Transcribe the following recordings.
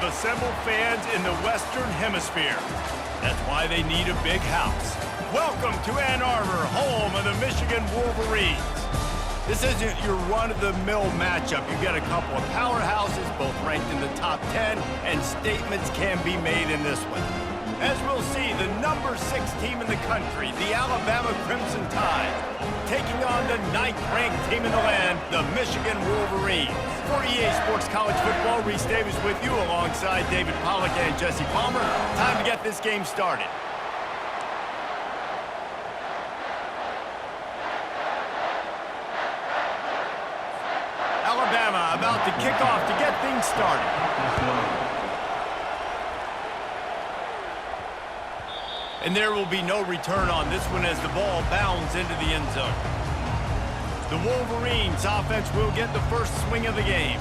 assembled fans in the Western Hemisphere. That's why they need a big house. Welcome to Ann Arbor, home of the Michigan Wolverines. This isn't your run-of-the-mill matchup. You get a couple of powerhouses, both ranked in the top 10, and statements can be made in this one. As we'll see, the number 6 team in the country, the Alabama Crimson Tide, taking on the 9th-ranked team in the land, the Michigan Wolverines. For EA Sports College Football, Reese Davis with you alongside David Pollack and Jesse Palmer. Time to get this game started. Alabama about to kick off to get things started. And there will be no return on this one as the ball bounds into the end zone. The Wolverines offense will get the first swing of the game.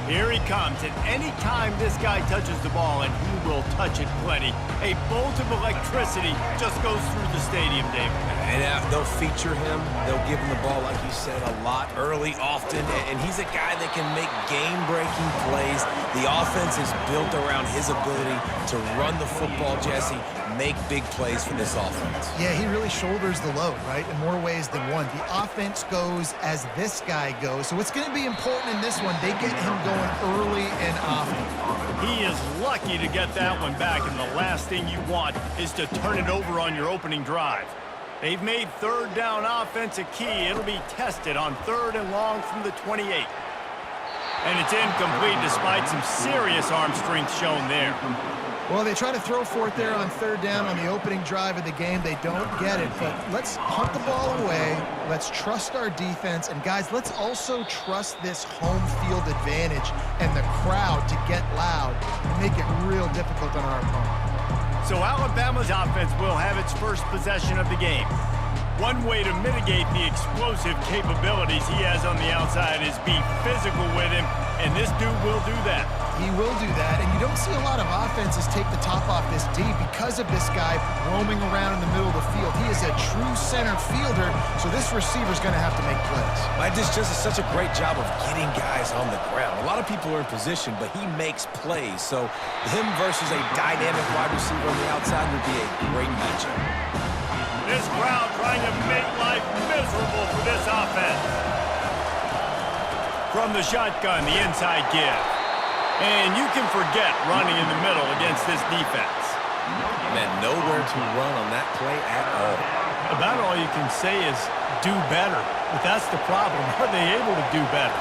Here he comes, and any time this guy touches the ball, and he will touch it plenty, a bolt of electricity just goes through the stadium, David. And they'll feature him. They'll give him the ball, like you said, a lot, early, often. And he's a guy that can make game-breaking plays. The offense is built around his ability to run the football, Jesse, make big plays for this offense. Yeah, he really shoulders the load, right, in more ways than one. The offense goes as this guy goes. So it's going to be important in this one. They get him going early and often. He is lucky to get that one back, and the last thing you want is to turn it over on your opening drive. They've made third down offense a key. It'll be tested on 3rd and long from the 28. And it's incomplete despite some serious arm strength shown there. Well, they try to throw for it there on 3rd down on the opening drive of the game. They don't get it, but let's punt the ball away. Let's trust our defense. And, guys, let's also trust this home field advantage and the crowd to get loud and make it real difficult on our opponent. So Alabama's offense will have its first possession of the game. One way to mitigate the explosive capabilities he has on the outside is be physical with him, and this dude will do that. He will do that, and you don't see a lot of offenses take the top off this D because of this guy roaming around in the middle of the field. He is a true center fielder, so this receiver's going to have to make plays. This just is such a great job of getting guys on the ground. A lot of people are in position, but he makes plays. So him versus a dynamic wide receiver on the outside would be a great matchup. This crowd trying to make life miserable for this offense. From the shotgun, the inside give. And you can forget running in the middle against this defense. Man, nowhere to run on that play at all. About all you can say is do better. But that's the problem. Are they able to do better?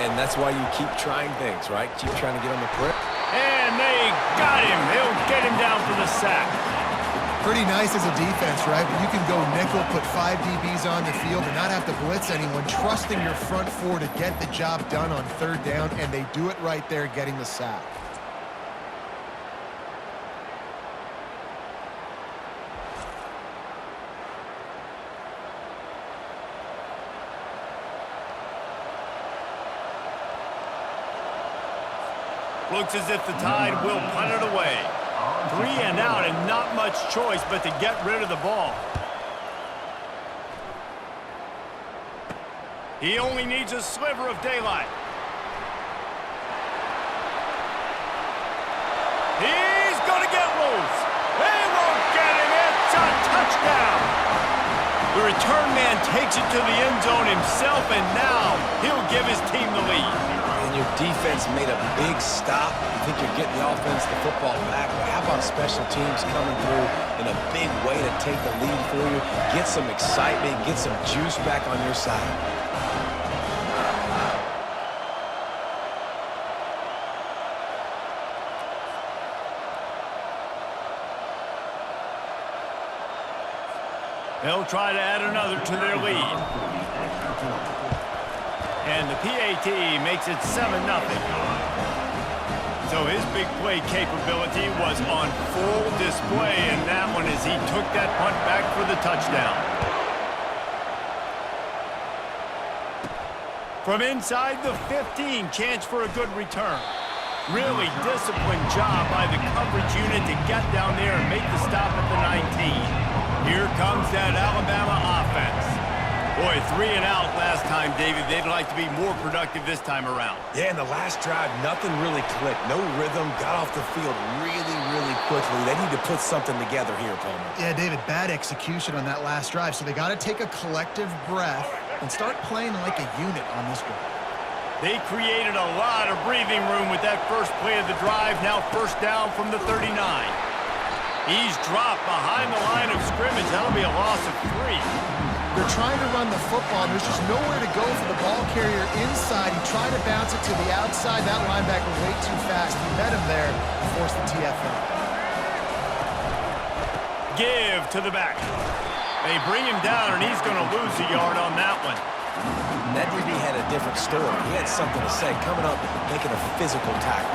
And that's why you keep trying things, right? Keep trying to get on the grip. And they got him. They'll get him down for the sack. Pretty nice as a defense, right? But you can go nickel, put 5 DBs on the field and not have to blitz anyone, trusting your front 4 to get the job done on 3rd down, and they do it right there, getting the sack. Looks as if the Tide will punt it away. 3 and out, and not much choice but to get rid of the ball. He only needs a sliver of daylight. He's going to get loose. They won't get him. It's a touchdown. The return man takes it to the end zone himself, and now he'll give his team the lead. Your defense made a big stop. You think you're getting the offense, the football back, but how about special teams coming through in a big way to take the lead for you, get some excitement, get some juice back on your side. They'll try to add another to their lead. And the PAT makes it 7-0. So his big play capability was on full display in that one as he took that punt back for the touchdown. From inside the 15, chance for a good return. Really disciplined job by the coverage unit to get down there and make the stop at the 19. Here comes that Alabama offense. Boy, 3 and out last time, David. They'd like to be more productive this time around. Yeah, in the last drive, nothing really clicked. No rhythm, got off the field really, really quickly. They need to put something together here, Palmer. Yeah, David, bad execution on that last drive, so they got to take a collective breath and start playing like a unit on this one. They created a lot of breathing room with that first play of the drive. Now first down from the 39. He's dropped behind the line of scrimmage. That'll be a loss of 3. They're trying to run the football, and there's just nowhere to go for the ball carrier inside. He tried to bounce it to the outside. That linebacker way too fast. He met him there and forced the TFL. Give to the back. They bring him down, and he's going to lose a yard on that one. That DB had a different story. He had something to say, coming up, making a physical tackle.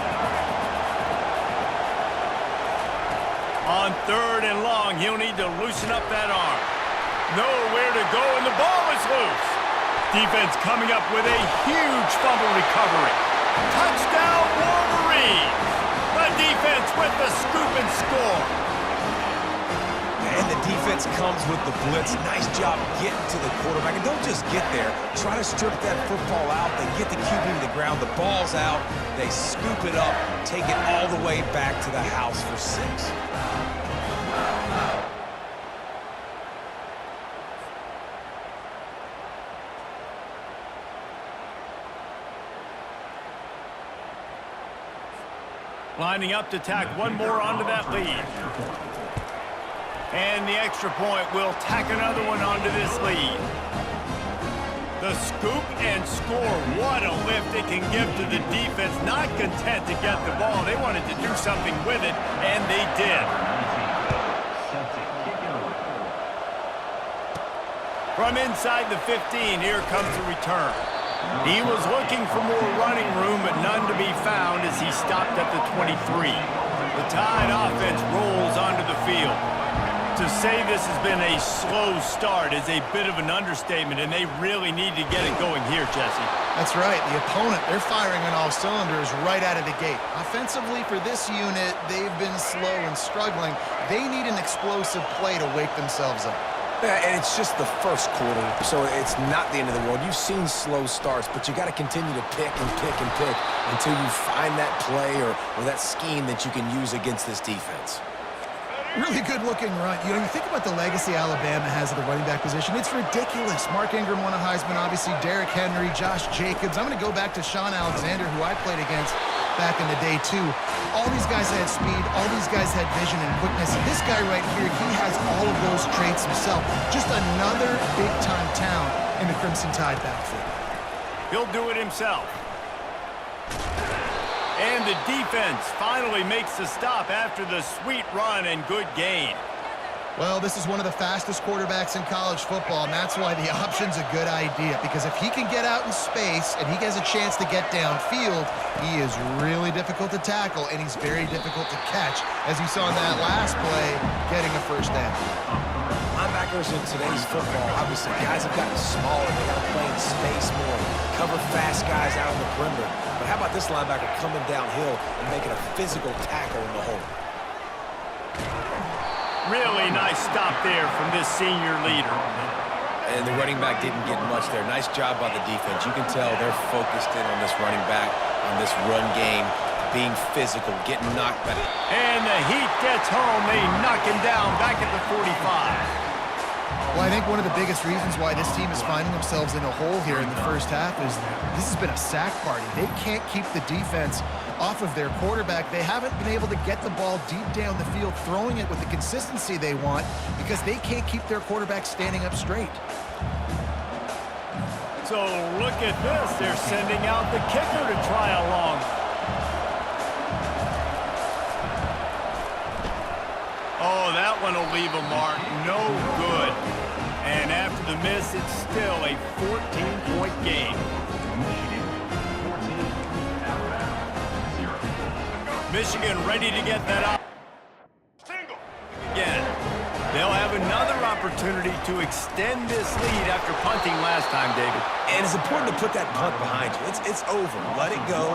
On 3rd and long, he'll need to loosen up that arm. Nowhere to go, and the ball is loose. Defense coming up with a huge fumble recovery. Touchdown, Wolverines! The defense with the scoop and score. And the defense comes with the blitz. Nice job getting to the quarterback. And don't just get there. Try to strip that football out. They get the QB to the ground. The ball's out. They scoop it up, take it all the way back to the house for 6. Lining up to tack one more onto that lead. And the extra point will tack another one onto this lead. The scoop and score. What a lift it can give to the defense. Not content to get the ball. They wanted to do something with it, and they did. From inside the 15, here comes the return. He was looking for more running room, but none to be found as he stopped at the 23. The Tide offense rolls onto the field. To say this has been a slow start is a bit of an understatement, and they really need to get it going here, Jesse. That's right. The opponent, they're firing on all cylinders right out of the gate. Offensively, for this unit, they've been slow and struggling. They need an explosive play to wake themselves up. Yeah, and it's just the first quarter, so it's not the end of the world. You've seen slow starts, but you got to continue to pick and pick and pick until you find that play or that scheme that you can use against this defense. Really good-looking run. You know, you think about the legacy Alabama has at the running back position. It's ridiculous. Mark Ingram won a Heisman, obviously Derrick Henry, Josh Jacobs. I'm going to go back to Sean Alexander, who I played against back in the day, too. All these guys had speed. All these guys had vision and quickness. And this guy right here, he has all of those traits himself. Just another big-time talent in the Crimson Tide backfield. He'll do it himself. And the defense finally makes the stop after the sweet run and good gain. Well, this is one of the fastest quarterbacks in college football, and that's why the option's a good idea. Because if he can get out in space and he has a chance to get downfield, he is really difficult to tackle, and he's very difficult to catch, as you saw in that last play, getting a first down. Linebackers in today's football, obviously, guys have gotten smaller. They got to play in space more, cover fast guys out on the perimeter. But how about this linebacker coming downhill and making a physical tackle in the hole? Really nice stop there from this senior leader. And the running back didn't get much there. Nice job by the defense. You can tell they're focused in on this running back, on this run game, being physical, getting knocked back. And the heat gets home. They knock him down back at the 45. Well, I think one of the biggest reasons why this team is finding themselves in a hole here in the first half is this has been a sack party. They can't keep the defense off of their quarterback. They haven't been able to get the ball deep down the field, throwing it with the consistency they want because they can't keep their quarterback standing up straight. So look at this. They're sending out the kicker to try a long. Oh, that one will leave a mark. No good. And after the miss, it's still a 14-point game. Michigan ready to get that out. Again, they'll have another opportunity. opportunity to extend this lead after punting last time, David. And it's important to put that punt behind you. It's over. Let it go.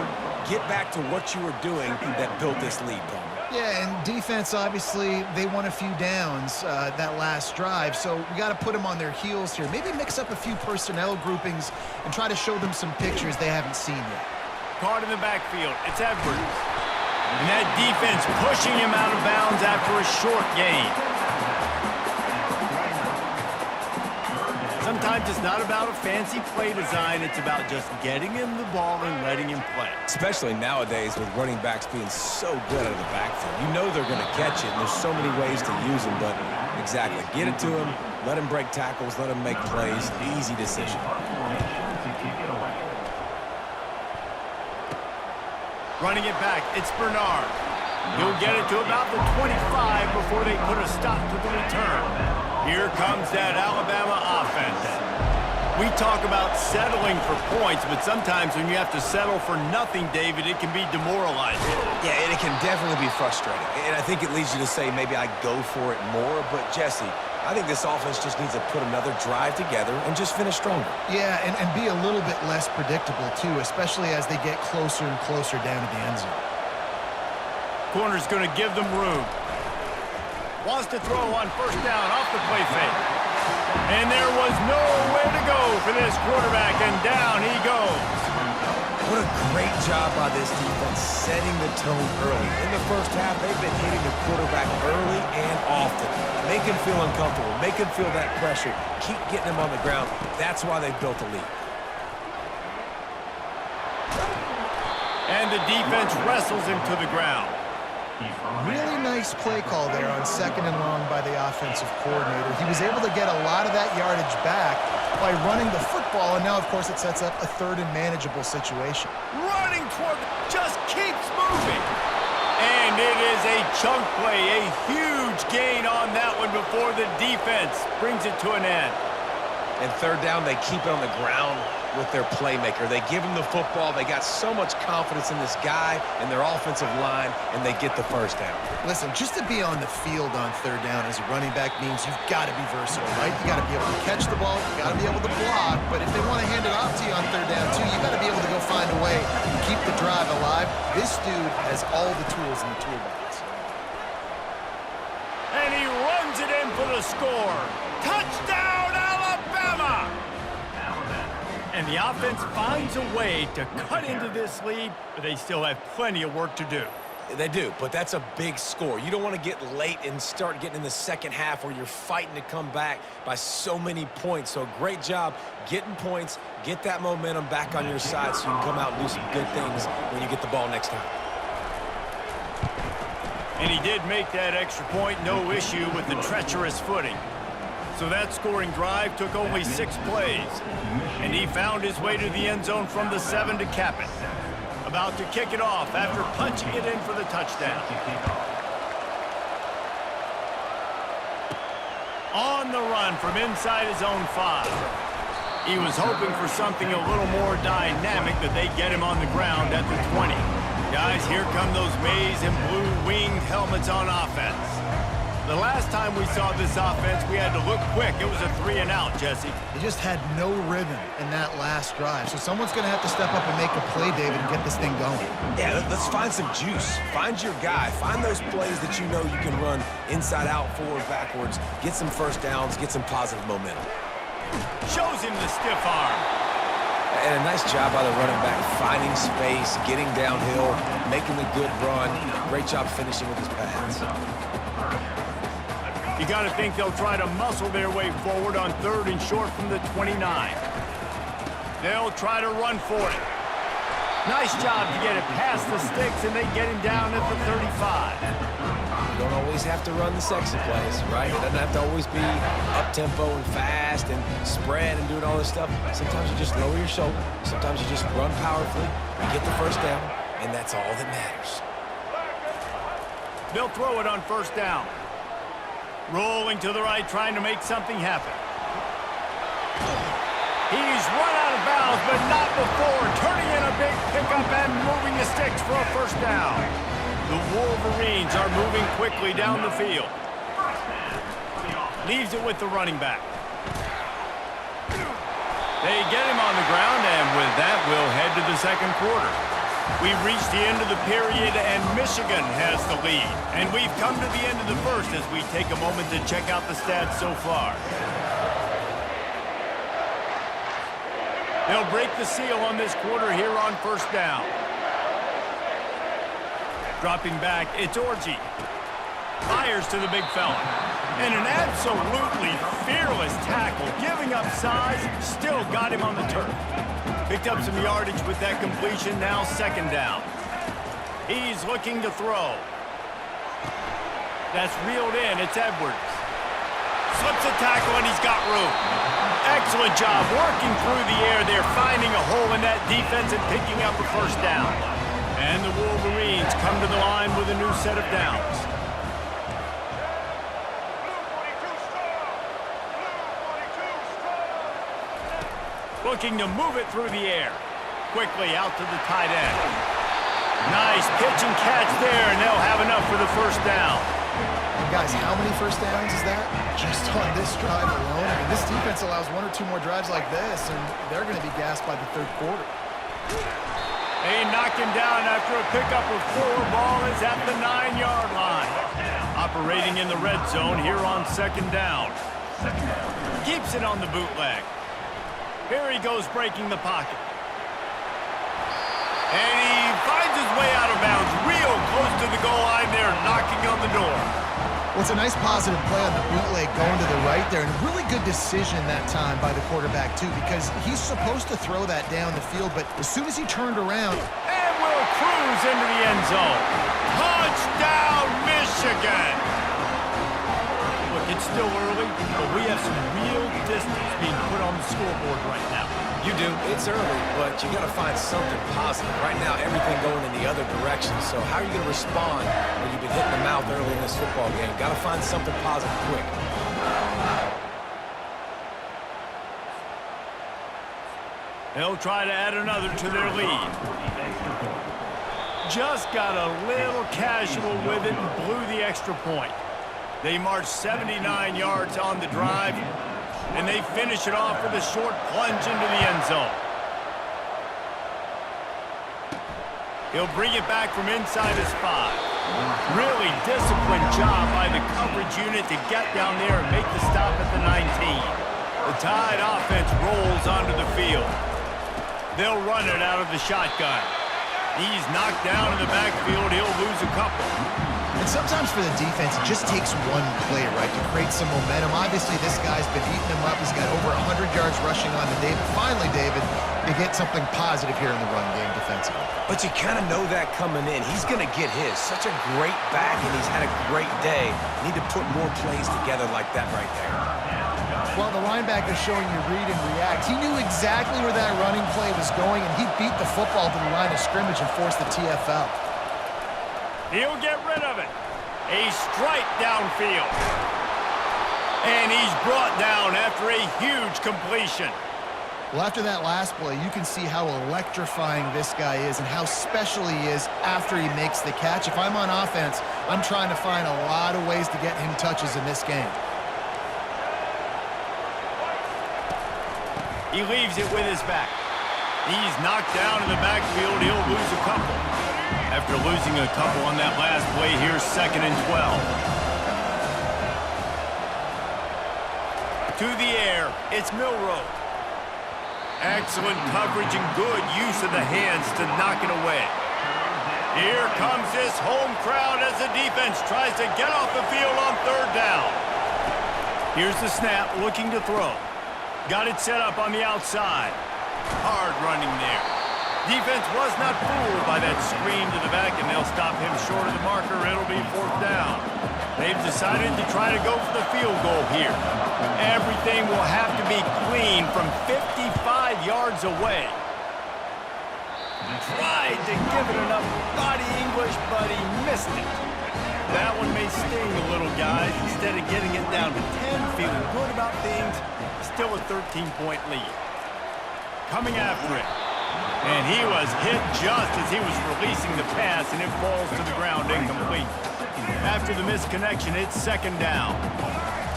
Get back to what you were doing that built this lead, Palmer. Yeah, and defense, obviously, they won a few downs that last drive, so we got to put them on their heels here. Maybe mix up a few personnel groupings and try to show them some pictures they haven't seen yet. Caught in the backfield. It's Edwards. And that defense pushing him out of bounds after a short gain. Sometimes it's not about a fancy play design. It's about just getting him the ball and letting him play. Especially nowadays with running backs being so good out of the backfield. You know they're going to catch it, and there's so many ways to use them, but exactly. Get it to him, let him break tackles, let him make plays. Easy decision. Running it back, it's Bernard. He'll get it to about the 25 before they put a stop to the return. Here comes that Alabama offense. We talk about settling for points, but sometimes when you have to settle for nothing, David, it can be demoralizing. Yeah, and it can definitely be frustrating. And I think it leads you to say maybe I go for it more. But, Jesse, I think this offense just needs to put another drive together and just finish stronger. Yeah, and be a little bit less predictable, too, especially as they get closer and closer down to the end zone. Corner's going to give them room. Wants to throw on first down off the play fake. And there was nowhere to go for this quarterback, and down he goes. What a great job by this defense setting the tone early. In the first half, they've been hitting the quarterback early and often. Make him feel uncomfortable. Make him feel that pressure. Keep getting him on the ground. That's why they've built a lead. And the defense wrestles him to the ground. Really nice play call there on 2nd and long by the offensive coordinator. He was able to get a lot of that yardage back by running the football, and now, of course, it sets up a 3rd and manageable situation. Running toward, just keeps moving. And it is a chunk play, a huge gain on that one before the defense brings it to an end. And 3rd down, they keep it on the ground with their playmaker. They give him the football. They got so much confidence in this guy and their offensive line, and they get the first down. Listen, just to be on the field on 3rd down as a running back means you've got to be versatile, right? You got to be able to catch the ball, you got to be able to block, but if they want to hand it off to you on 3rd down too, you got to be able to go find a way to keep the drive alive. This dude has all the tools in the toolbox. And he runs it in for the score. Touchdown, Alabama! And the offense finds a way to cut into this lead, but they still have plenty of work to do. They do, but that's a big score. You don't want to get late and start getting in the second half where you're fighting to come back by so many points. So great job getting points, get that momentum back on your side so you can come out and do some good things when you get the ball next time. And he did make that extra point, no issue with the treacherous footing. So that scoring drive took only 6 plays. And he found his way to the end zone from the 7 to cap it. About to kick it off after punching it in for the touchdown. On the run from inside his own 5. He was hoping for something a little more dynamic, but they get him on the ground at the 20. Guys, here come those maize and blue winged helmets on offense. The last time we saw this offense, we had to look quick. It was a 3 and out, Jesse. They just had no rhythm in that last drive. So someone's going to have to step up and make a play, David, and get this thing going. Yeah, let's find some juice. Find your guy. Find those plays that you know you can run inside out, forward, backwards. Get some first downs. Get some positive momentum. Shows him the stiff arm. And a nice job by the running back, finding space, getting downhill, making a good run. Great job finishing with his pads. You got to think they'll try to muscle their way forward on 3rd and short from the 29. They'll try to run for it. Nice job to get it past the sticks, and they get him down at the 35. You don't always have to run the sexy plays, right? It doesn't have to always be up-tempo and fast and spread and doing all this stuff. Sometimes you just lower your shoulder. Sometimes you just run powerfully and get the first down, and that's all that matters. They'll throw it on first down. Rolling to the right, trying to make something happen. He's run out of bounds, but not before turning in a big pickup and moving the sticks for a first down. The Wolverines are moving quickly down the field. Leaves it with the running back. They get him on the ground, and with that, we'll head to the second quarter. We've reached the end of the period, and Michigan has the lead. And we've come to the end of the first as we take a moment to check out the stats so far. They'll break the seal on this quarter here on first down. Dropping back, it's Orji. Fires to the big fella. And an absolutely fearless tackle, giving up size, still got him on the turf. Picked up some yardage with that completion, now second down. He's looking to throw. That's reeled in, it's Edwards. Slips a tackle and he's got room. Excellent job working through the air there, finding a hole in that defense and picking up a first down. And the Wolverines come to the line with a new set of downs. Looking to move it through the air. Quickly out to the tight end. Nice pitch and catch there, and they'll have enough for the first down. And guys, how many first downs is that? Just on this drive alone? I mean, this defense allows one or two more drives like this, and they're going to be gassed by the third quarter. They knock him down after a pickup of 4. Ball is at the 9-yard line. Operating in the red zone here on second down. Keeps it on the bootleg. Here he goes breaking the pocket. And he finds his way out of bounds real close to the goal line there, knocking on the door. Well, it's a nice positive play on the bootleg going to the right there, and a really good decision that time by the quarterback, too, because he's supposed to throw that down the field, but as soon as he turned around... And will cruise into the end zone. Touchdown, Michigan! Look, it's still early, but we have some real distance being put on the scoreboard right now. You do. It's early, but you got to find something positive. Right now, everything going in the other direction. So how are you going to respond when you've been hit in the mouth early in this football game? Got to find something positive quick. They'll try to add another to their lead. Just got a little casual with it and blew the extra point. They march 79 yards on the drive, and they finish it off with a short plunge into the end zone. He'll bring it back from inside his 5. Really disciplined job by the coverage unit to get down there and make the stop at the 19. The Tide offense rolls onto the field. They'll run it out of the shotgun. He's knocked down in the backfield. He'll lose a couple. And sometimes for the defense, it just takes one play, right, to create some momentum. Obviously, this guy's been eating them up. He's got over 100 yards rushing on to David. Finally, David, they get something positive here in the run game defensively. But you kind of know that coming in. He's going to get his. Such a great back, and he's had a great day. Need to put more plays together like that right there. Well, the linebacker's showing you read and react. He knew exactly where that running play was going, and he beat the football to the line of scrimmage and forced the TFL. He'll get rid of it. A strike downfield. And he's brought down after a huge completion. Well, after that last play, you can see how electrifying this guy is and how special he is after he makes the catch. If I'm on offense, I'm trying to find a lot of ways to get him touches in this game. He leaves it with his back. He's knocked down in the backfield. He'll lose a couple. After losing a couple on that last play, here's 2nd and 12. To the air, it's Milroe. Excellent coverage and good use of the hands to knock it away. Here comes this home crowd as the defense tries to get off the field on 3rd down. Here's the snap, looking to throw. Got it set up on the outside. Hard running there. Defense was not fooled by that screen to the back, and they'll stop him short of the marker. It'll be 4th down. They've decided to try to go for the field goal here. Everything will have to be clean from 55 yards away. Tried to give it enough body English, but he missed it. That one may sting a little, guys. Instead of getting it down to 10, feeling good about things, still a 13-point lead. Coming after it. And he was hit just as he was releasing the pass, and it falls to the ground incomplete. After the misconnection, it's 2nd down.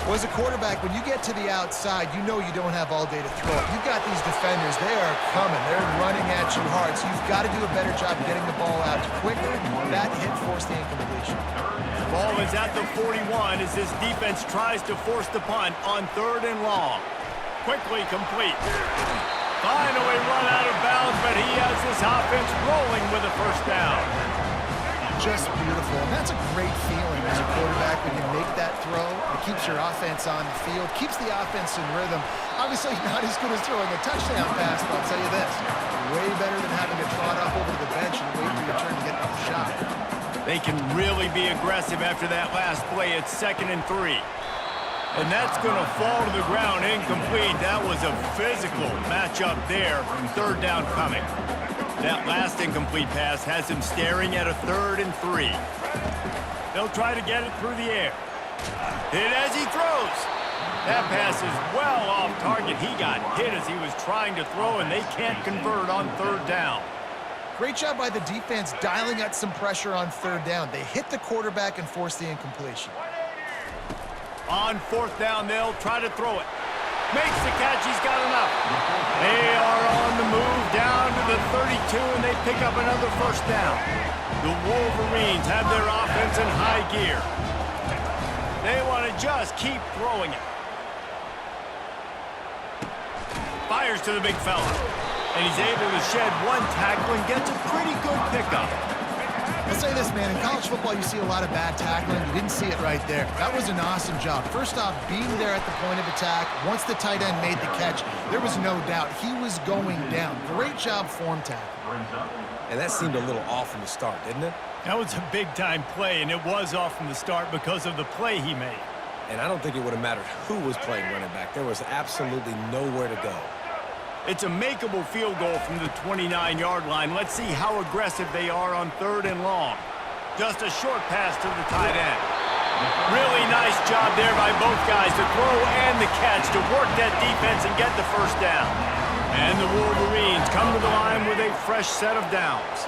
Well, as a quarterback, when you get to the outside, you know you don't have all day to throw it. You've got these defenders. They are coming. They're running at you hard. So you've got to do a better job getting the ball out quicker. That hit forced the incompletion. Ball is at the 41 as this defense tries to force the punt on 3rd and long. Quickly complete. Finally run out of bounds, but he has this offense rolling with a first down. Just beautiful. And that's a great feeling as a quarterback when you make that throw. It keeps your offense on the field, keeps the offense in rhythm. Obviously not as good as throwing a touchdown pass, but I'll tell you this, way better than having to trot up over to the bench and wait for your turn to get another shot. They can really be aggressive after that last play. It's 2nd and 3. And that's going to fall to the ground incomplete. That was a physical matchup there. 3rd down coming. That last incomplete pass has him staring at a 3rd and 3. They'll try to get it through the air. Hit as he throws. That pass is well off target. He got hit as he was trying to throw, and they can't convert on 3rd down. Great job by the defense dialing up some pressure on 3rd down. They hit the quarterback and forced the incompletion. On 4th down, they'll try to throw it. Makes the catch. He's got enough. They are on the move down to the 32, and they pick up another first down. The Wolverines have their offense in high gear. They want to just keep throwing it. Fires to the big fella. And he's able to shed one tackle and gets a pretty good pickup. I'll say this, man. In college football, you see a lot of bad tackling. You didn't see it right there. That was an awesome job. First off, being there at the point of attack. Once the tight end made the catch, there was no doubt he was going down. Great job form tackle. And that seemed a little off from the start, didn't it? That was a big-time play, and it was off from the start because of the play he made. And I don't think it would have mattered who was playing running back. There was absolutely nowhere to go. It's a makeable field goal from the 29-yard line. Let's see how aggressive they are on 3rd and long. Just a short pass to the tight end. Really nice job there by both guys to throw and the catch to work that defense and get the first down. And the Wolverines come to the line with a fresh set of downs.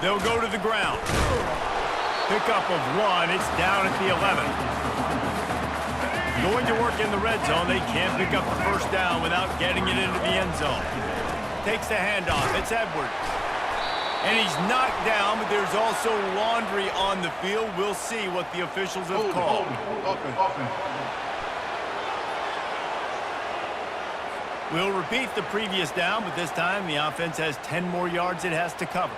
They'll go to the ground. Pickup of 1. It's down at the 11. Going to work in the red zone. They can't pick up the first down without getting it into the end zone. Takes the handoff. It's Edwards. And he's knocked down, but there's also laundry on the field. We'll see what the officials have called. We'll repeat the previous down, but this time the offense has 10 more yards it has to cover.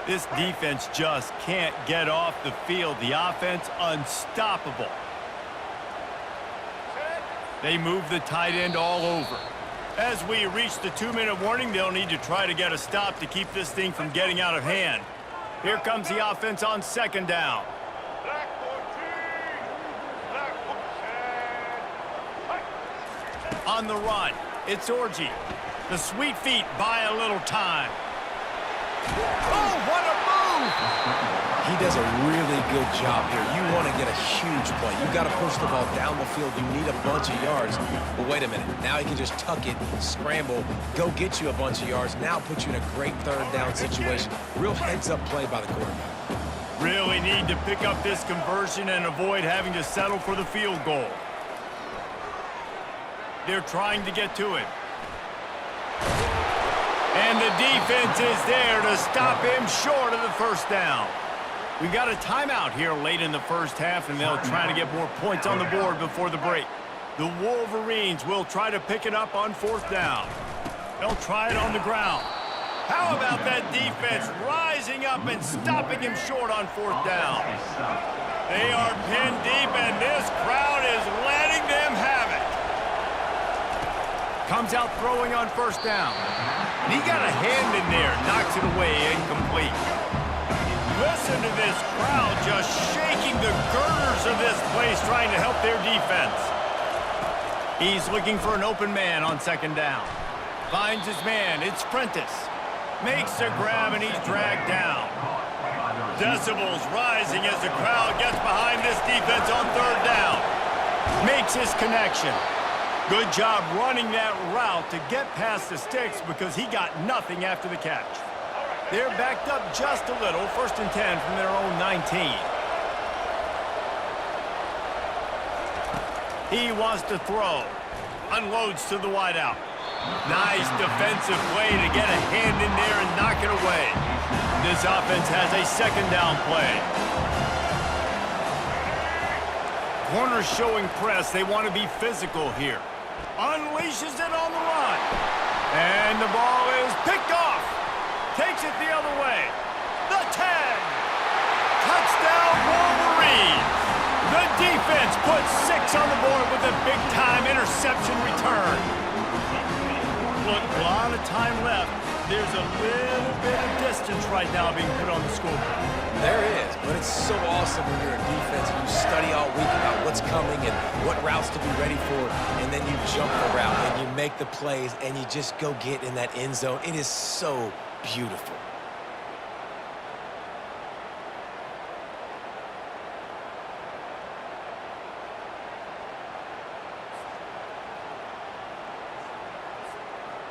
This defense just can't get off the field. The offense unstoppable. They move the tight end all over. As we reach the 2-minute warning, they'll need to try to get a stop to keep this thing from getting out of hand. Here comes the offense on 2nd down. On the run, it's Orji. The sweet feet buy a little time. Oh, what a move! He does a really good job here. You want to get a huge play. You've got to push the ball down the field. You need a bunch of yards. But wait a minute. Now he can just tuck it, scramble, go get you a bunch of yards. Now put you in a great 3rd down situation. Real heads-up play by the quarterback. Really need to pick up this conversion and avoid having to settle for the field goal. They're trying to get to him. And the defense is there to stop him short of the first down. We've got a timeout here late in the first half, and they'll try to get more points on the board before the break. The Wolverines will try to pick it up on 4th down. They'll try it on the ground. How about that defense rising up and stopping him short on 4th down? They are pinned deep, and this crowd is letting them have it. Comes out throwing on 1st down. And he got a hand in there, knocks it away, incomplete. Listen to this crowd just shaking the girders of this place, trying to help their defense. He's looking for an open man on 2nd down. Finds his man. It's Prentice. Makes a grab, and he's dragged down. Decibels rising as the crowd gets behind this defense on 3rd down. Makes his connection. Good job running that route to get past the sticks because he got nothing after the catch. They're backed up just a little. 1st and 10 from their own 19. He wants to throw. Unloads to the wideout. Nice defensive play to get a hand in there and knock it away. This offense has a 2nd down play. Corners showing press. They want to be physical here. Unleashes it on the run. And the ball is picked off. Takes it the other way. The 10. Touchdown Wolverines. The defense puts 6 on the board with a big-time interception return. Look, a lot of time left. There's a little bit of distance right now being put on the scoreboard. There is, but it's so awesome when you're a defense and you study all week about what's coming and what routes to be ready for, and then you jump the route and you make the plays and you just go get in that end zone. It is so beautiful.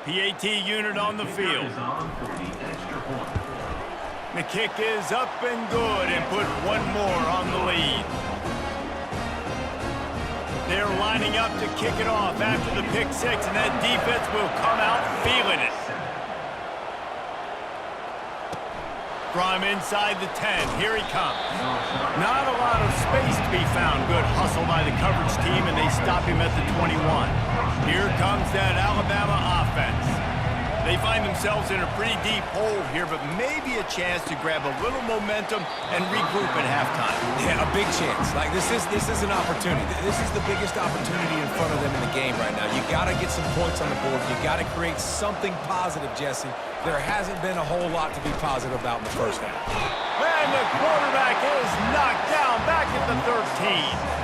PAT unit on the field. The kick is up and good and put one more on the lead. They're lining up to kick it off after the pick 6, and that defense will come out feeling it. From inside the 10, here he comes. Not a lot of space to be found. Good hustle by the coverage team, and they stop him at the 21. Here comes that Alabama offense. They find themselves in a pretty deep hole here, but maybe a chance to grab a little momentum and regroup at halftime. Yeah, a big chance. Like, this is an opportunity. This is the biggest opportunity in front of them in the game right now. You got to get some points on the board. You got to create something positive, Jesse. There hasn't been a whole lot to be positive about in the first half. And the quarterback is knocked down back at the 13.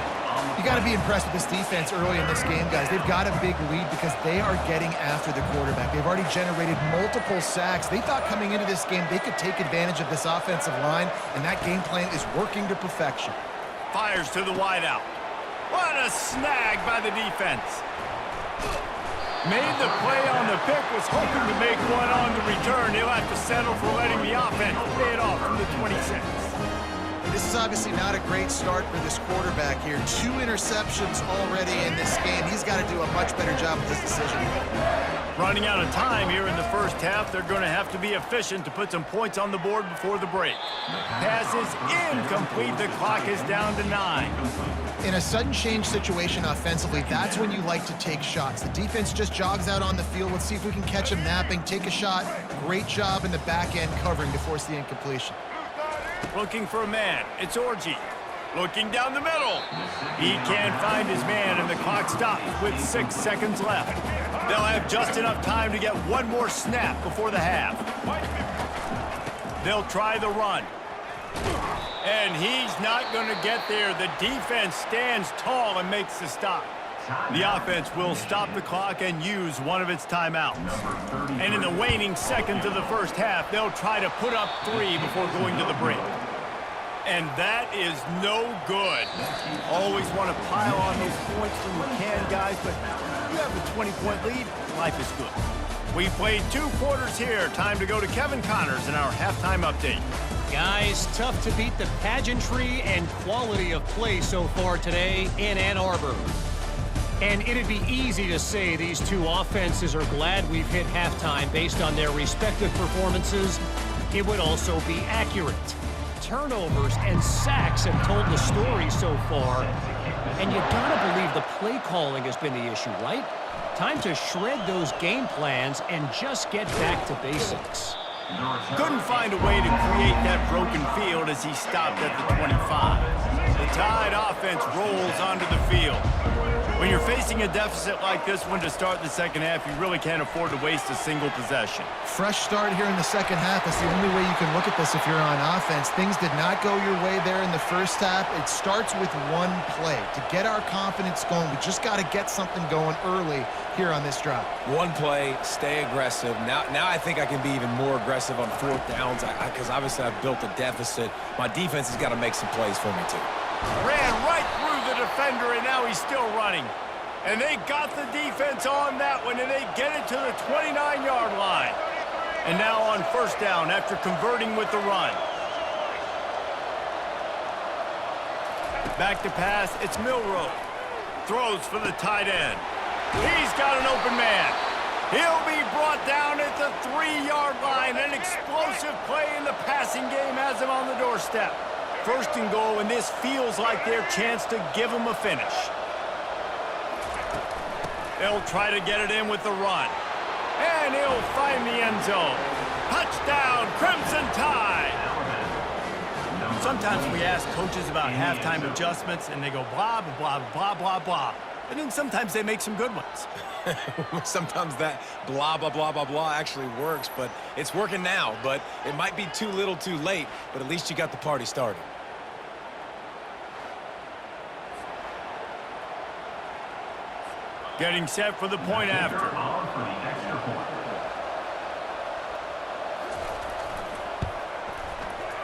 You got to be impressed with this defense early in this game, guys. They've got a big lead because they are getting after the quarterback. They've already generated multiple sacks. They thought coming into this game they could take advantage of this offensive line, and that game plan is working to perfection. Fires to the wideout. What a snag by the defense. Made the play on the pick, was hoping to make one on the return. He'll have to settle for letting the offense pay it off from the 26. This is obviously not a great start for this quarterback here. 2 interceptions already in this game. He's got to do a much better job with his decision. Running out of time here in the first half. They're going to have to be efficient to put some points on the board before the break. Pass is incomplete. The clock is down to 9. In a sudden change situation offensively, that's when you like to take shots. The defense just jogs out on the field. Let's see if we can catch him napping, take a shot. Great job in the back end covering to force the incompletion. Looking for a man. It's Orji. Looking down the middle. He can't find his man, and the clock stops with 6 seconds left. They'll have just enough time to get one more snap before the half. They'll try the run. And he's not going to get there. The defense stands tall and makes the stop. The offense will stop the clock and use one of its timeouts. And in the waning seconds of the first half, they'll try to put up 3 before going to the break. And that is no good. Always want to pile on those points when you can, guys, but you have a 20-point lead, life is good. We've played 2 quarters here. Time to go to Kevin Connors in our halftime update. Guys, tough to beat the pageantry and quality of play so far today in Ann Arbor. And it'd be easy to say these 2 offenses are glad we've hit halftime based on their respective performances. It would also be accurate. Turnovers and sacks have told the story so far. And you gotta believe the play calling has been the issue, right? Time to shred those game plans and just get back to basics. Couldn't find a way to create that broken field as he stopped at the 25. The Tide offense rolls onto the field. When you're facing a deficit like this one to start the second half, you really can't afford to waste a single possession. Fresh start here in the second half. That's the only way you can look at this if you're on offense. Things did not go your way there in the first half. It starts with one play. To get our confidence going, we just got to get something going early here on this drive. One play, stay aggressive. Now I think I can be even more aggressive on 4th downs because obviously I've built a deficit. My defense has got to make some plays for me too. Ran right through the defender, and now he's still running. And they got the defense on that one, and they get it to the 29-yard line. And now on first down after converting with the run. Back to pass, it's Milroe. Throws for the tight end. He's got an open man. He'll be brought down at the 3-yard line. An explosive play in the passing game has him on the doorstep. First and goal, and this feels like their chance to give him a finish. They'll try to get it in with the run. And he'll find the end zone. Touchdown, Crimson Tide! Sometimes we ask coaches about halftime adjustments, and they go blah, blah, blah, blah, blah. And then sometimes they make some good ones. Sometimes that blah, blah, blah, blah, blah actually works, but it's working now. But it might be too little too late, but at least you got the party started. Getting set for the point after.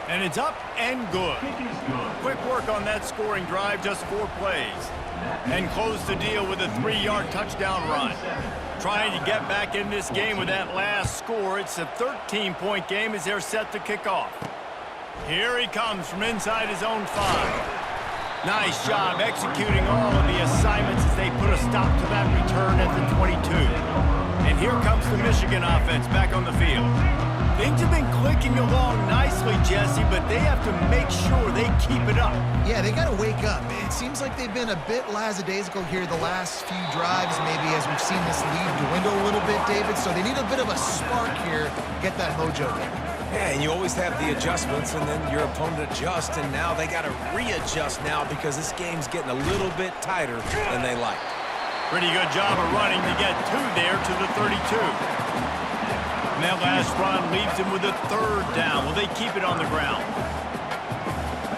And it's up and good. Quick work on that scoring drive, just 4 plays. And close the deal with a 3-yard touchdown run. Trying to get back in this game with that last score. It's a 13-point game as they're set to kick off. Here he comes from inside his own 5. Nice job executing all of the assignments as they put a stop to that return at the 22. And here comes the Michigan offense back on the field. Things have been clicking along nicely, Jesse, but they have to make sure they keep it up. Yeah, they got to wake up. It seems like they've been a bit lackadaisical here the last few drives, maybe as we've seen this lead dwindle a little bit, David. So they need a bit of a spark here to get that mojo going. Yeah, and you always have the adjustments, and then your opponent adjusts, and now they got to readjust now because this game's getting a little bit tighter than they like. Pretty good job of running to get 2 there to the 32. And that last run leaves him with a 3rd down. Will they keep it on the ground?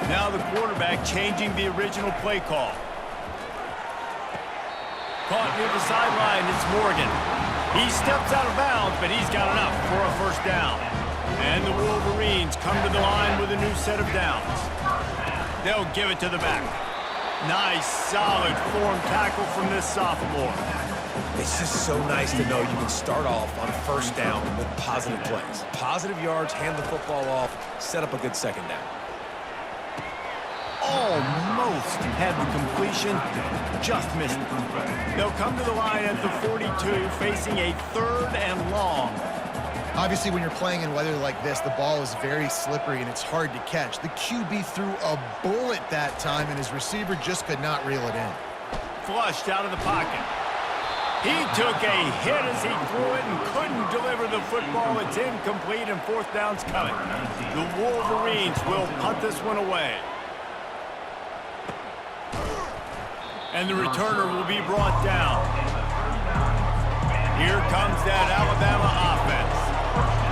Now the quarterback changing the original play call. Caught near the sideline, it's Morgan. He steps out of bounds, but he's got enough for a 1st down. And the Wolverines come to the line with a new set of downs. They'll give it to the back. Nice, solid form tackle from this sophomore. It's just so nice to know you can start off on 1st down with positive plays. Positive yards, hand the football off, set up a good 2nd down. Almost had the completion, just missed it. They'll come to the line at the 42, facing a 3rd and long. Obviously, when you're playing in weather like this, the ball is very slippery and it's hard to catch. The QB threw a bullet that time, and his receiver just could not reel it in. Flushed out of the pocket. He took a hit as he threw it and couldn't deliver the football. It's incomplete, and 4th down's coming. The Wolverines will punt this one away. And the returner will be brought down. Here comes that Alabama offense.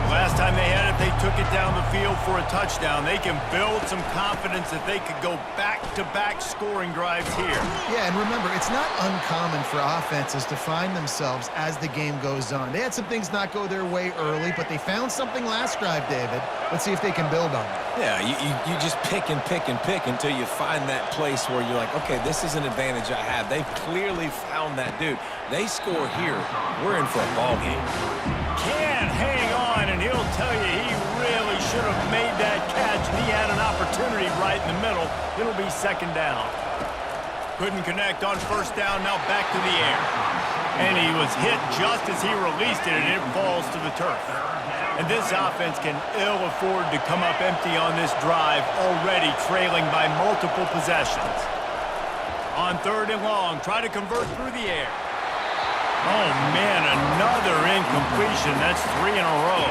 Last time they had it, they took it down the field for a touchdown. They can build some confidence that they could go back-to-back scoring drives here. Yeah, and remember, it's not uncommon for offenses to find themselves as the game goes on. They had some things not go their way early, but they found something last drive, David. Let's see if they can build on it. Yeah, you just pick and pick and pick until you find that place where you're like, okay, this is an advantage I have. They've clearly found that dude. They score here, we're in for a ball game. Can't hang on, and he'll tell you he really should have made that catch. He had an opportunity right in the middle. It'll be 2nd down. Couldn't connect on 1st down, now back to the air. And he was hit just as he released it, and it falls to the turf. And this offense can ill afford to come up empty on this drive, already trailing by multiple possessions. On 3rd and long, try to convert through the air. Oh, man, another incompletion. That's 3 in a row.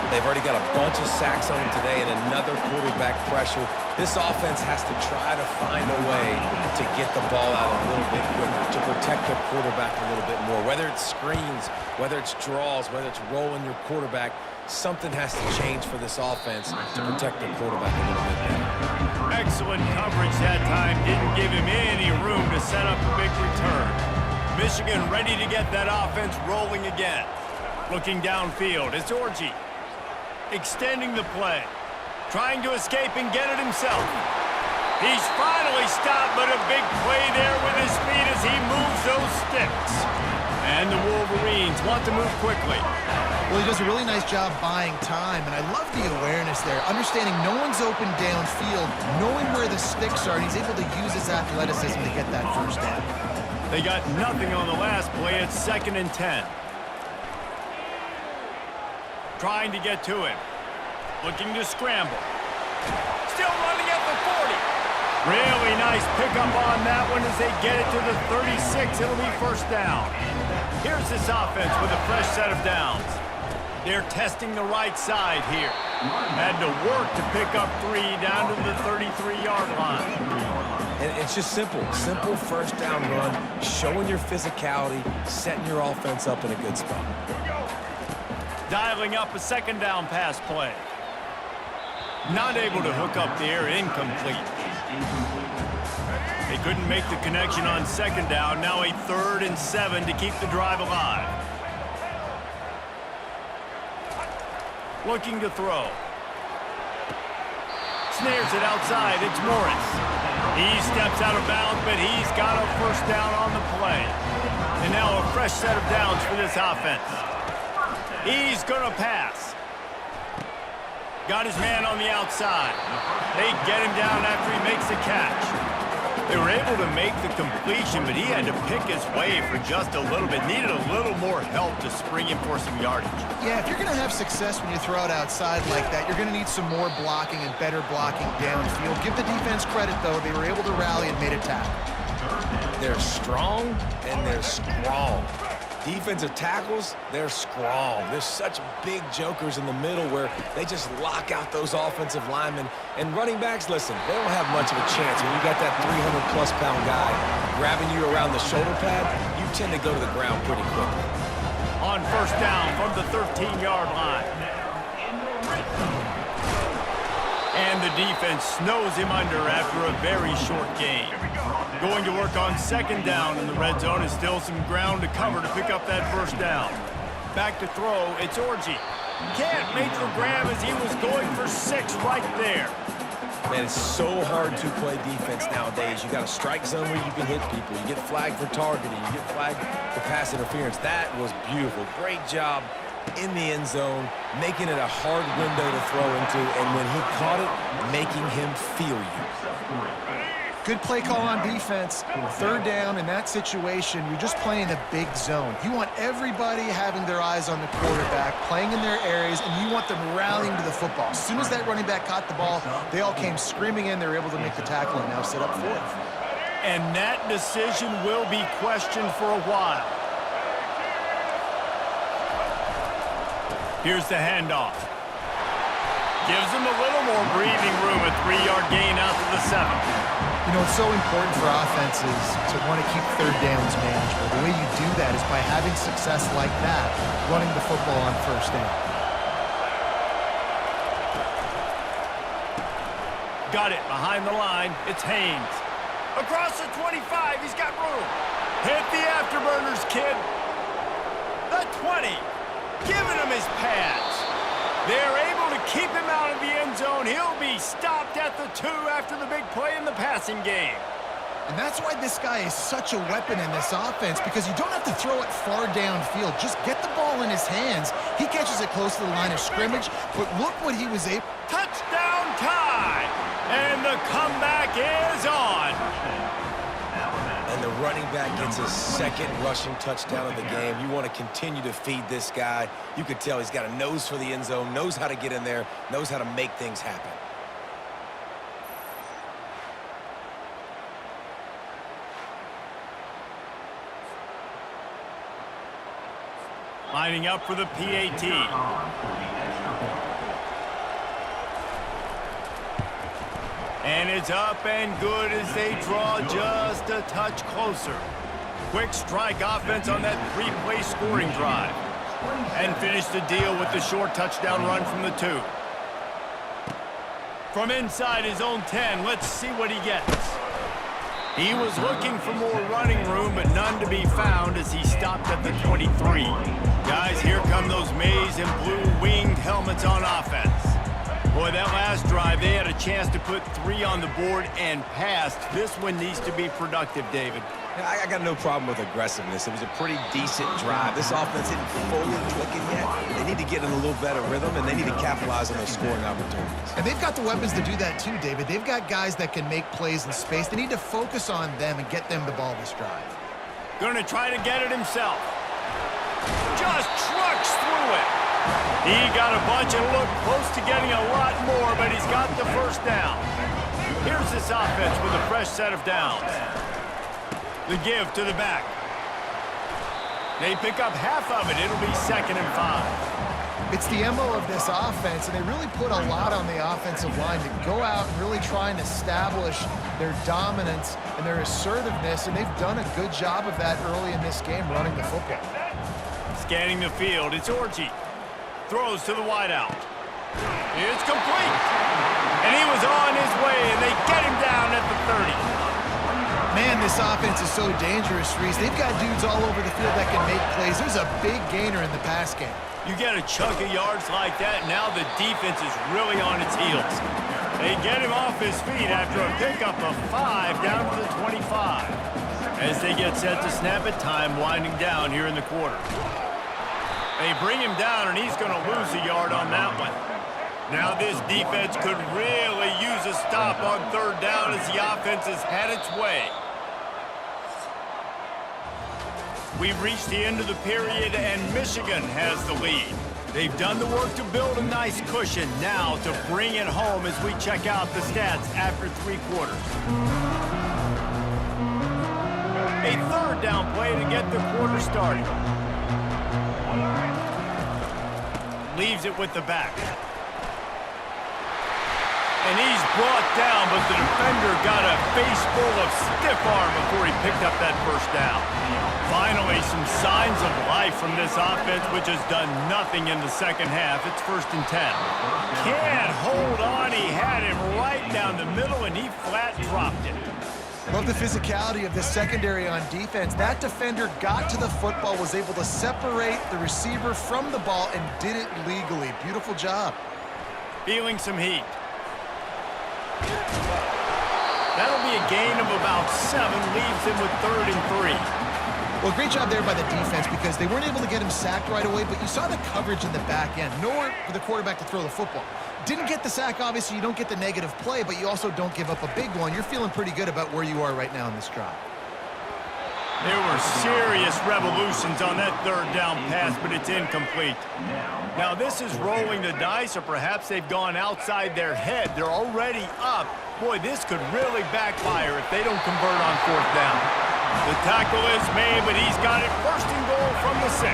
They've already got a bunch of sacks on them today and another quarterback pressure. This offense has to try to find a way to get the ball out a little bit quicker, to protect their quarterback a little bit more. Whether it's screens, whether it's draws, whether it's rolling your quarterback, something has to change for this offense to protect their quarterback a little bit better. Excellent coverage that time. Didn't give him any room to set up a big return. Michigan ready to get that offense rolling again. Looking downfield, it's Orji. Extending the play. Trying to escape and get it himself. He's finally stopped, but a big play there with his feet as he moves those sticks. And the Wolverines want to move quickly. Well, he does a really nice job buying time, and I love the awareness there, understanding no one's open downfield, knowing where the sticks are, and he's able to use his athleticism to get that first down. They got nothing on the last play. It's 2nd and 10. Trying to get to him. Looking to scramble. Still running at the 40. Really nice pickup on that one as they get it to the 36. It'll be first down. Here's this offense with a fresh set of downs. They're testing the right side here. Had to work to pick up 3 down to the 33-yard line. And it's just simple first down run, showing your physicality, setting your offense up in a good spot. Dialing up a 2nd down pass play. Not able to hook up there, incomplete. They couldn't make the connection on 2nd down. Now a 3rd and 7 to keep the drive alive. Looking to throw. Snares it outside. It's Morris. He steps out of bounds, but he's got a first down on the play. And now a fresh set of downs for this offense. He's going to pass. Got his man on the outside. They get him down after he makes the catch. They were able to make the completion, but he had to pick his way for just a little bit. Needed a little more help to spring him for some yardage. Yeah, if you're going to have success when you throw it outside like that, you're going to need some more blocking and better blocking downfield. Give the defense credit, though. They were able to rally and made a tackle. They're strong and they're strong. Defensive tackles, they're strong. There's such big jokers in the middle where they just lock out those offensive linemen. And running backs, listen, they don't have much of a chance. When you got that 300-plus pound guy grabbing you around the shoulder pad, you tend to go to the ground pretty quickly. On first down from the 13-yard line. And the defense snows him under after a very short game. Going to work on 2nd down in the red zone is still some ground to cover to pick up that first down. Back to throw, it's Orji. Can't make the grab as he was going for 6 right there. Man, it's so hard to play defense nowadays. You got a strike zone where you can hit people. You get flagged for targeting. You get flagged for pass interference. That was beautiful. Great job in the end zone, making it a hard window to throw into, and when he caught it, making him feel you. Good play call on defense. 3rd down in that situation, you're just playing a big zone. You want everybody having their eyes on the quarterback, playing in their areas, and you want them rallying to the football. As soon as that running back caught the ball, they all came screaming in. They were able to make the tackle and now set up 4th. And that decision will be questioned for a while. Here's the handoff. Gives them a little more breathing room, a 3-yard gain out to the 7. You know, it's so important for offenses to want to keep 3rd downs manageable. The way you do that is by having success like that, running the football on 1st down. Got it behind the line. It's Haynes. Across the 25, he's got room. Hit the afterburners, kid. The 20. Giving him his pads. They're able to keep him out of the end zone. He'll be stopped at the 2 after the big play in the passing game. And that's why this guy is such a weapon in this offense, because you don't have to throw it far downfield. Just get the ball in his hands. He catches it close to the line of scrimmage, but look what he was able. Touchdown tie! And the comeback is on. And the running back gets his 2nd rushing touchdown of the game. You want to continue to feed this guy. You could tell he's got a nose for the end zone, knows how to get in there, knows how to make things happen. Lining up for the PAT. And it's up and good as they draw just a touch closer. Quick strike offense on that 3-play scoring drive. And finish the deal with the short touchdown run from the 2. From inside his own 10, let's see what he gets. He was looking for more running room, but none to be found as he stopped at the 23. Guys, here come those maize and blue winged helmets on offense. Boy, that last drive, they had a chance to put 3 on the board and passed. This one needs to be productive, David. Yeah, I got no problem with aggressiveness. It was a pretty decent drive. This offense isn't fully clicking yet. They need to get in a little better rhythm, and they need to capitalize on those scoring opportunities. And they've got the weapons to do that too, David. They've got guys that can make plays in space. They need to focus on them and get them the ball this drive. Going to try to get it himself. Just trucks through it. He got a bunch and looked close to getting a lot more, but he's got the first down. Here's this offense with a fresh set of downs. The give to the back. They pick up half of it. It'll be 2nd and 5. It's the MO of this offense, and they really put a lot on the offensive line to go out and really try and establish their dominance and their assertiveness, and they've done a good job of that early in this game running the football. Scanning the field, it's Orji. Throws to the wideout. It's complete. And he was on his way, and they get him down at the 30. Man, this offense is so dangerous, Reese. They've got dudes all over the field that can make plays. There's a big gainer in the pass game. You get a chunk of yards like that, now the defense is really on its heels. They get him off his feet after a pickup of 5 down to the 25. As they get set to snap it, time winding down here in the quarter. They bring him down, and he's going to lose a yard on that one. Now this defense could really use a stop on 3rd down as the offense has had its way. We've reached the end of the period, and Michigan has the lead. They've done the work to build a nice cushion. Now to bring it home as we check out the stats after 3 quarters. A 3rd down play to get the quarter started. Leaves it with the back. And he's brought down, but the defender got a face full of stiff arm before he picked up that first down. Finally, some signs of life from this offense, which has done nothing in the second half. It's 1st and 10. Can't hold on. He had him right down the middle, and he flat dropped it. Love the physicality of this secondary on defense. That defender got to the football, was able to separate the receiver from the ball, and did it legally. Beautiful job. Feeling some heat. That'll be a gain of about 7, leaves him with 3rd and 3. Well, great job there by the defense because they weren't able to get him sacked right away, but you saw the coverage in the back end. Nowhere for the quarterback to throw the football. Didn't get the sack, obviously. You don't get the negative play, but you also don't give up a big one. You're feeling pretty good about where you are right now in this drive. There were serious revolutions on that 3rd down pass, but it's incomplete. Now this is rolling the dice, or perhaps they've gone outside their head. They're already up. Boy, this could really backfire if they don't convert on 4th down. The tackle is made, but he's got it 1st and goal from the 6.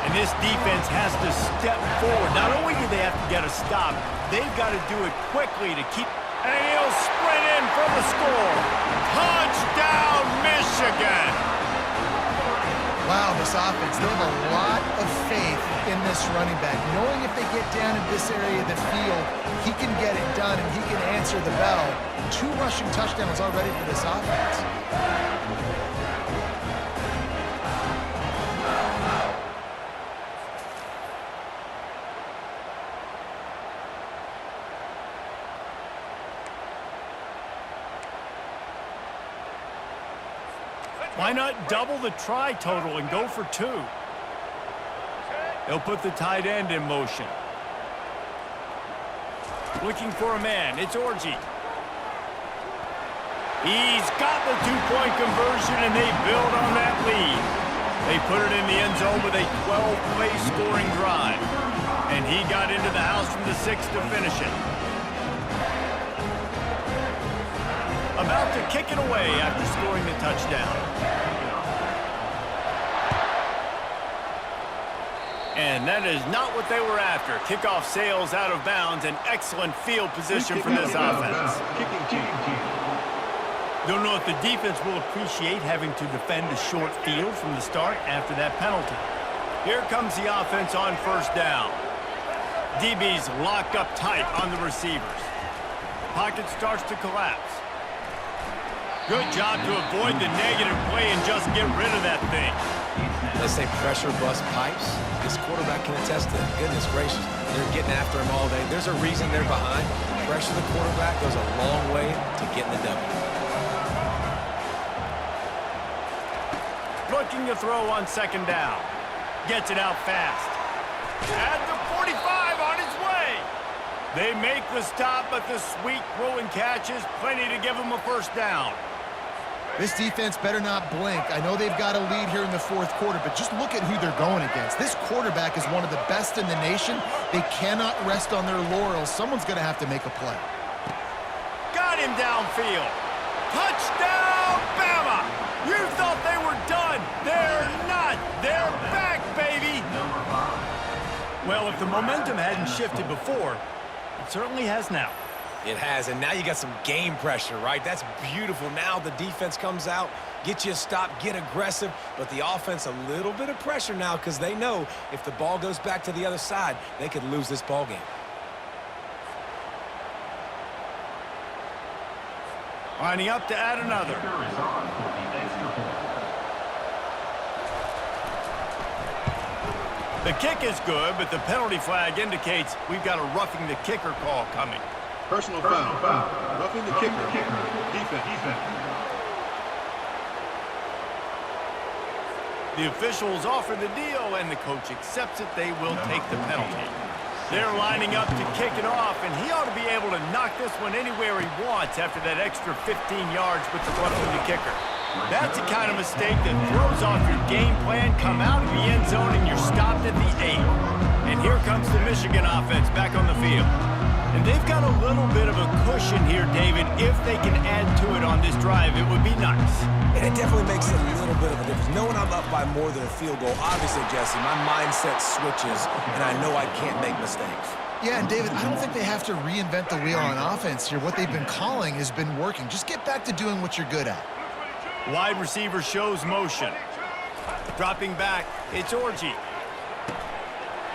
And this defense has to step forward. Not only do they have to get a stop, they've got to do it quickly to keep... And he'll sprint in for the score. Touchdown, Michigan! Wow, this offense, they have a lot of faith in this running back. Knowing if they get down in this area of the field, he can get it done and he can answer the bell. 2 rushing touchdowns already for this offense. Why not double the try total and go for 2? They'll put the tight end in motion. Looking for a man. It's Orji. He's got the 2-point conversion, and they build on that lead. They put it in the end zone with a 12-play scoring drive. And he got into the house from the 6 to finish it. About to kick it away after scoring the touchdown. And that is not what they were after. Kickoff sails out of bounds, and excellent field position for this offense. Don't know if the defense will appreciate having to defend a short field from the start after that penalty. Here comes the offense on 1st down. DB's locked up tight on the receivers. Pocket starts to collapse. Good job to avoid the negative play and just get rid of that thing. They say pressure bust pipes. This quarterback can attest to it. Goodness gracious. They're getting after him all day. There's a reason they're behind. Pressure the quarterback goes a long way to getting the W. Looking to throw on second down. Gets it out fast. At the 45 on his way. They make the stop, but the sweet throw and catch is plenty to give them a first down. This defense better not blink. I know they've got a lead here in the fourth quarter, but just look at who they're going against. This quarterback is one of the best in the nation. They cannot rest on their laurels. Someone's going to have to make a play. Got him downfield. Touchdown, Bama! You thought they were done. They're not. They're back, baby. Well, if the momentum hadn't shifted before, it certainly has now. It has, and now you got some game pressure, right? That's beautiful. Now the defense comes out, get you a stop, get aggressive, but the offense a little bit of pressure now because they know if the ball goes back to the other side, they could lose this ball game. Lining up to add another. The kick is good, but the penalty flag indicates we've got a roughing the kicker call coming. Personal foul. Roughing the kicker. Defense. The officials offer the deal, and the coach accepts it. They will take the penalty. They're lining up to kick it off, and he ought to be able to knock this one anywhere he wants after that extra 15 yards with the roughing the kicker. That's the kind of mistake that throws off your game plan, come out of the end zone, and you're stopped at the 8. And here comes the Michigan offense back on the field. And they've got a little bit of a cushion here, David. If they can add to it on this drive, it would be nice. And it definitely makes a little bit of a difference. Knowing I'm up by more than a field goal, obviously, Jesse, my mindset switches, and I know I can't make mistakes. Yeah, and David, I don't think they have to reinvent the wheel on offense here. What they've been calling has been working. Just get back to doing what you're good at. Wide receiver shows motion. Dropping back, it's Orji.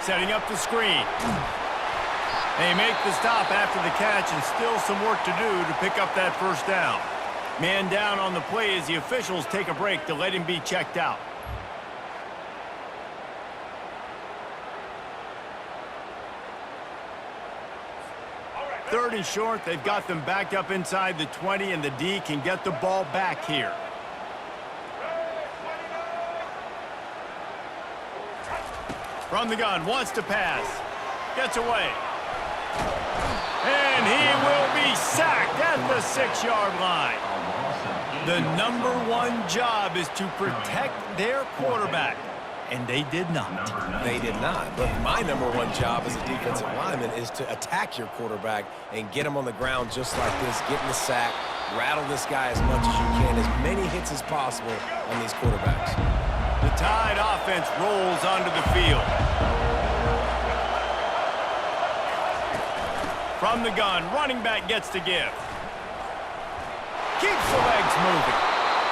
Setting up the screen. They make the stop after the catch, and still some work to do to pick up that first down. Man down on the play as the officials take a break to let him be checked out. Third and short, they've got them backed up inside the 20, and the D can get the ball back here. From the gun, wants to pass. Gets away. And he will be sacked at the 6-yard line. The #1 job is to protect their quarterback, and they did not. They did not, but my #1 job as a defensive lineman is to attack your quarterback and get him on the ground just like this, get in the sack, rattle this guy as much as you can, as many hits as possible on these quarterbacks. The Tide offense rolls onto the field. From the gun, running back gets to give. Keeps the legs moving.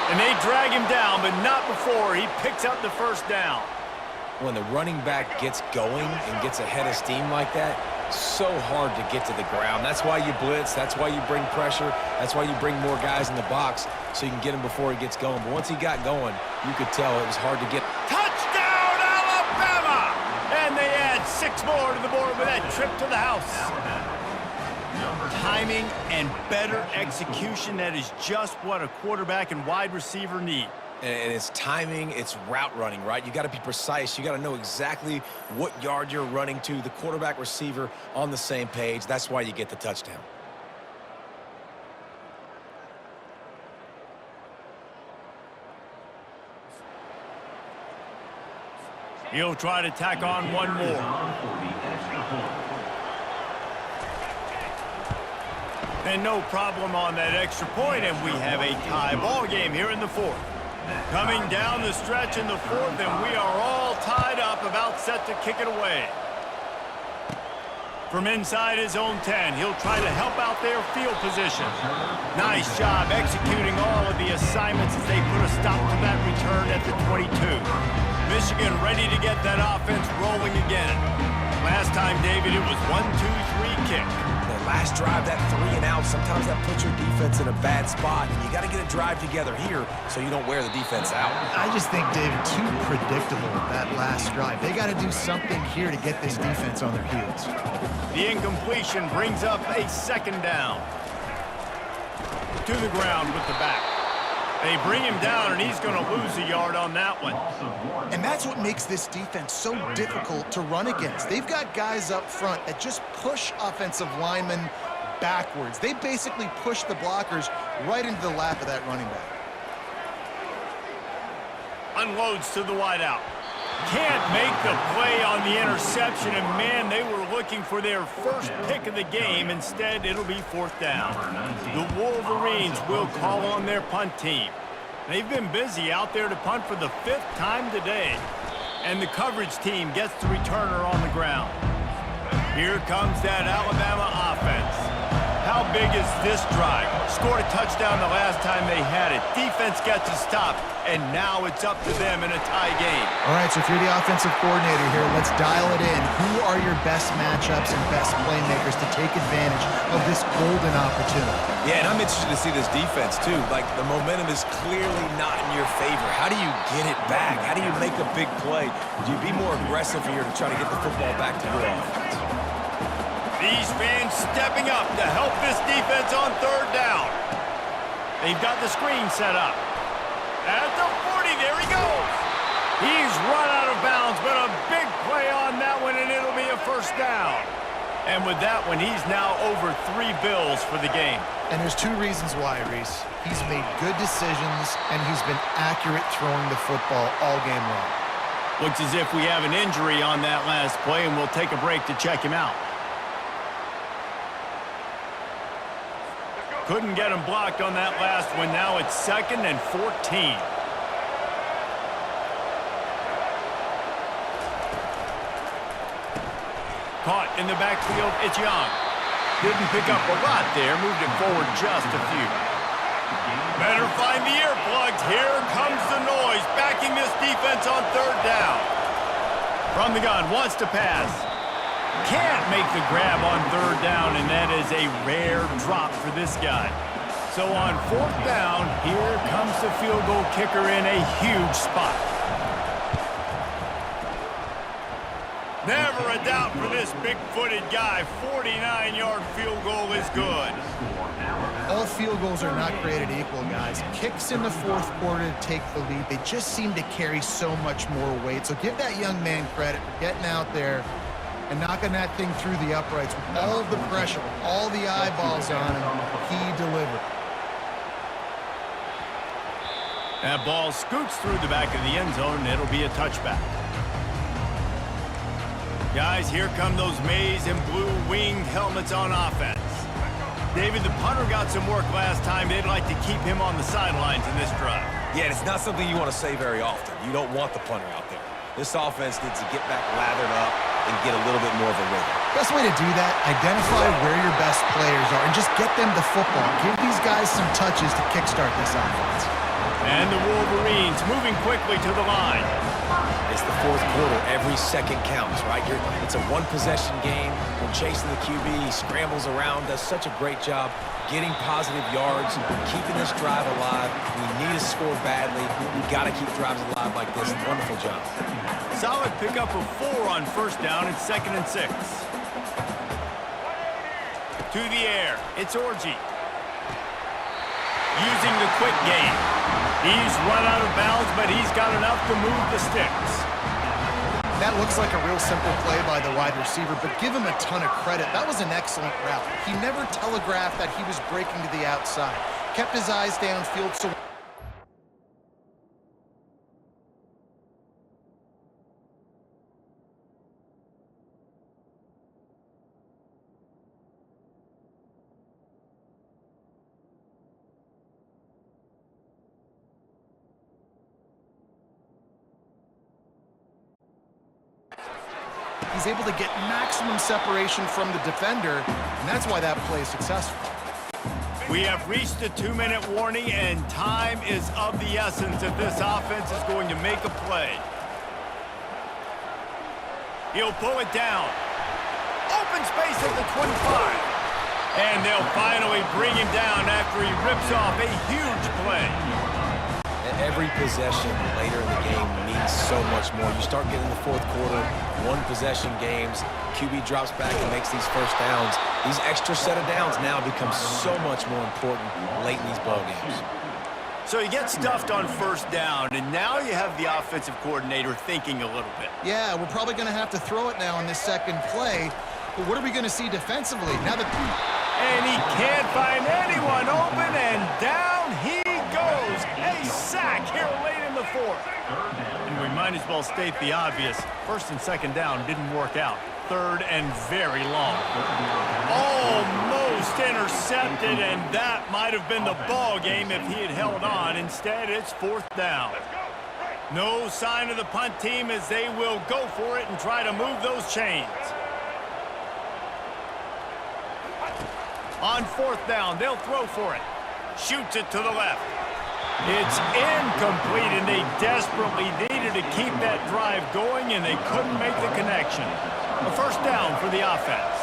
And they drag him down, but not before he picks up the first down. When the running back gets going and gets ahead of steam like that, so hard to get to the ground. That's why you blitz. That's why you bring pressure. That's why you bring more guys in the box so you can get him before he gets going. But once he got going, you could tell it was hard to get. Touchdown, Alabama! And they add 6 more to the board with that trip to the house. Timing and better execution, that is just what a quarterback and wide receiver need. And it's timing, it's route running, right? You got to be precise. You got to know exactly what yard you're running to. The quarterback, receiver on the same page. That's why you get the touchdown. He'll try to tack on one more. And no problem on that extra point, and we have a tie ball game here in the 4th. Coming down the stretch in the 4th, and we are all tied up, about set to kick it away. From inside his own 10, he'll try to help out their field position. Nice job executing all of the assignments as they put a stop to that return at the 22. Michigan ready to get that offense rolling again. Last time, David, it was 1, 2, 3, kick. That last drive, that 3 and out, sometimes that puts your defense in a bad spot. And you got to get a drive together here so you don't wear the defense out. I just think, David, too predictable that last drive. They got to do something here to get this defense on their heels. The incompletion brings up a second down. To the ground with the back. They bring him down, and he's going to lose a yard on that one. And that's what makes this defense so difficult to run against. They've got guys up front that just push offensive linemen backwards. They basically push the blockers right into the lap of that running back. Unloads to the wideout. Can't make the play on the interception, and man, they were looking for their first pick of the game. Instead, it'll be 4th down. The Wolverines will call on their punt team. They've been busy out there to punt for the 5th time today, and the coverage team gets the returner on the ground. Here comes that Alabama offense. How big is this drive? Scored a touchdown the last time they had it. Defense gets a stop, and now it's up to them in a tie game. All right, so if you're the offensive coordinator here, let's dial it in. Who are your best matchups and best playmakers to take advantage of this golden opportunity? Yeah, and I'm interested to see this defense, too. Like, the momentum is clearly not in your favor. How do you get it back? How do you make a big play? Do you be more aggressive here to try to get the football back to your offense? These fans stepping up to help this defense on 3rd down. They've got the screen set up. At the 40, there he goes. He's run out of bounds, but a big play on that one, and it'll be a 1st down. And with that one, he's now over 3 bills for the game. And there's 2 reasons why, Reese. He's made good decisions, and he's been accurate throwing the football all game long. Looks as if we have an injury on that last play, and we'll take a break to check him out. Couldn't get him blocked on that last one. Now it's 2nd and 14. Caught in the backfield, it's Young. Didn't pick up a lot there, moved it forward just a few. Better find the earplugs. Here comes the noise, backing this defense on 3rd down. From the gun, wants to pass. Can't make the grab on 3rd down, and that is a rare drop for this guy. So on 4th down, here comes the field goal kicker in a huge spot. Never a doubt for this big-footed guy. 49-yard field goal is good. All field goals are not created equal, guys. Kicks in the 4th quarter to take the lead. They just seem to carry so much more weight. So give that young man credit for getting out there and knocking that thing through the uprights with all of the pressure, with all the eyeballs on him. He delivered. That ball scoots through the back of the end zone, and it'll be a touchback. Guys, here come those maize and blue winged helmets on offense. David, the punter got some work last time. They'd like to keep him on the sidelines in this drive. Yeah, it's not something you want to say very often. You don't want the punter out there. This offense needs to get back lathered up and get a little bit more of a rhythm. Best way to do that, identify where your best players are and just get them the football. Give these guys some touches to kickstart this offense. And the Wolverines moving quickly to the line. It's the 4th quarter. Every second counts, right? It's a one-possession game. We're chasing the QB. He scrambles around, does such a great job getting positive yards, keeping this drive alive. We need to score badly. We've got to keep drives alive like this. Wonderful job. Solid pickup of 4 on 1st down. It's 2nd and 6. To the air. It's Orji. Using the quick game. He's run out of bounds, but he's got enough to move the sticks. That looks like a real simple play by the wide receiver, but give him a ton of credit. That was an excellent route. He never telegraphed that he was breaking to the outside. Kept his eyes downfield, so he's able to get maximum separation from the defender, and that's why that play is successful. We have reached a 2-minute warning, and time is of the essence if this offense is going to make a play. He'll pull it down. Open space at the 25. And they'll finally bring him down after he rips off a huge play. Every possession later in the game means so much more. You start getting the fourth quarter, one-possession games, QB drops back and makes these first downs. These extra set of downs now become so much more important late in these ball games. So you get stuffed on first down, and now you have the offensive coordinator thinking a little bit. Yeah, we're probably going to have to throw it now on this second play. But what are we going to see defensively? Now that... And he can't find anyone open, and down he goes. A sack here late in the fourth. And we might as well state the obvious. First and second down didn't work out. Third and very long. Almost intercepted, and that might have been the ball game if he had held on. Instead, it's fourth down. No sign of the punt team as they will go for it and try to move those chains. On fourth down, they'll throw for it. Shoots it to the left. It's incomplete, and they desperately needed to keep that drive going, and they couldn't make the connection. A first down for the offense.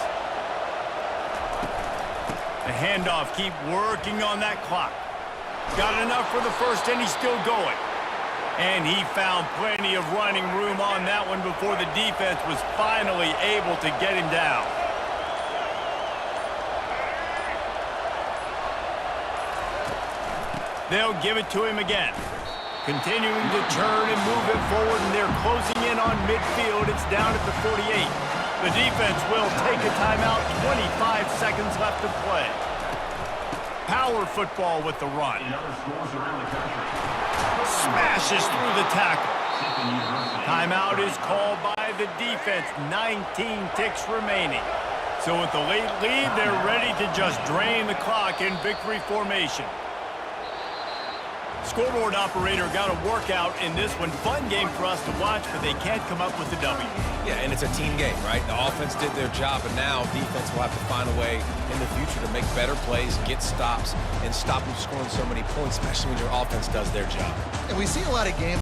The handoff, keep working on that clock. Got enough for the first, and he's still going. And he found plenty of running room on that one before the defense was finally able to get him down. They'll give it to him again. Continuing to turn and move it forward, and they're closing in on midfield. It's down at the 48. The defense will take a timeout. 25 seconds left to play. Power football with the run. Smashes through the tackle. Timeout is called by the defense. 19 ticks remaining. So with the late lead, they're ready to just drain the clock in victory formation. Scoreboard operator got a workout in this one. Fun game for us to watch, but they can't come up with the W. Yeah, and it's a team game, right? The offense did their job, and now defense will have to find a way in the future to make better plays, get stops, and stop them scoring so many points, especially when your offense does their job. And we see a lot of game